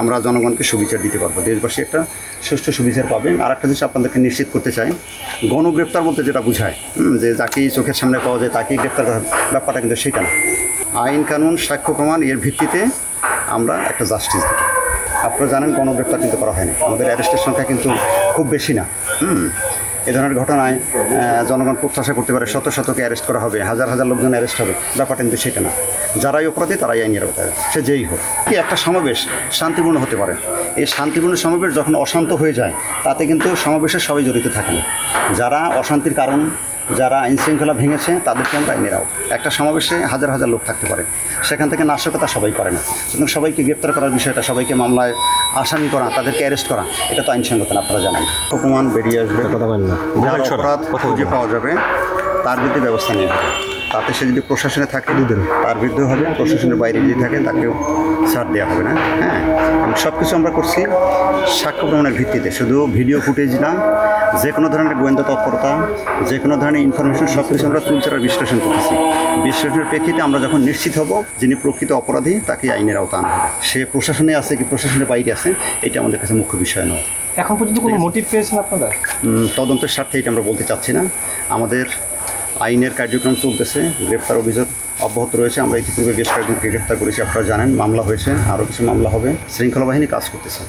আমরা জনগণকে সুবিচার দিতে পারবো, দেশবাসী একটা সুষ্ঠু সুবিচার পাবে। আর একটা জিনিস আপনাদেরকে নিশ্চিত করতে চাই, গণগ্রেপ্তার বলতে যেটা বোঝায় যে যাকেই চোখের সামনে পাওয়া যায় তাকেই গ্রেপ্তার করার ব্যাপারটা কিন্তু সেটা না। আইন কানুন সাক্ষ্য প্রমাণ এর ভিত্তিতে আমরা একটা জাস্টিস দিই। আপনারা জানেন গণগ্রেপ্তার কিন্তু করা হয়নি, আমাদের অ্যারেস্টের সংখ্যা কিন্তু খুব বেশি না। এ ধরনের ঘটনায় জনগণ প্রত্যাশা করতে পারে শত শতকে অ্যারেস্ট করা হবে, হাজার হাজার লোকজন অ্যারেস্ট হবে, ব্যাপারটা কিন্তু সেটা না। যারাই অপরাধী তারাই আইনের আওতায়, সে যেই হোক। কি একটা সমাবেশ শান্তিপূর্ণ হতে পারে, এই শান্তিপূর্ণ সমাবেশ যখন অশান্ত হয়ে যায় তাতে কিন্তু সমাবেশের সবাই জড়িত থাকে না। যারা অশান্তির কারণ, যারা আইনশৃঙ্খলা ভেঙেছে তাদেরকে আমরা আইনের আওতায়। একটা সমাবেশে হাজার হাজার লোক থাকতে পারে, সেখান থেকে নাশকতা সবাই করে না। সুতরাং সবাইকে গ্রেপ্তার করার বিষয়টা, সবাইকে মামলায় আসামি করা, তাদেরকে অ্যারেস্ট করা, এটা তো আইনসঙ্গত না, আপনারা জানেন। প্রমাণ বেরিয়ে আসবে, যার অপরাধ খুঁজে পাওয়া যাবে তার বিরুদ্ধে ব্যবস্থা নেওয়া হবে। তাতে সে যদি প্রশাসনে থাকে তার বিরুদ্ধে হবে, প্রশাসনের বাইরে যদি থাকে তাকেও ছাড় দেওয়া হবে না। হ্যাঁ, এবং সব কিছু আমরা করছি সাক্ষ্য প্রমাণের ভিত্তিতে, শুধু ভিডিও ফুটেজ না, যে কোনো ধরনের গোয়েন্দা তৎপরতা, যে কোনো ধরনের ইনফরমেশন সব কিছু আমরা তুলচার বিশ্লেষণ করতেছি। বিশ্লেষণের প্রেক্ষিতে আমরা যখন নিশ্চিত হব যিনি প্রকৃত অপরাধী তাকে আইনের আওতা আনা হবে। সে প্রশাসনে আছে কি প্রশাসনের বাইরে আছে, এটা আমাদের কাছে মুখ্য বিষয় নয়। এখন পর্যন্ত কোনো মোটিভ পেয়েছেন আপনারা? তদন্তের স্বার্থে এটা আমরা বলতে চাচ্ছি না। আমাদের আইনের কার্যক্রম চলতেছে, গ্রেপ্তার অভিযোগ অব্যাহত রয়েছে। আমরা ইতিপূর্বে বেশ কয়েকজনকে গ্রেপ্তার করেছি, আপনারা জানেন। মামলা হয়েছে, আরও কিছু মামলা হবে। শৃঙ্খলা বাহিনী কাজ করতেছে।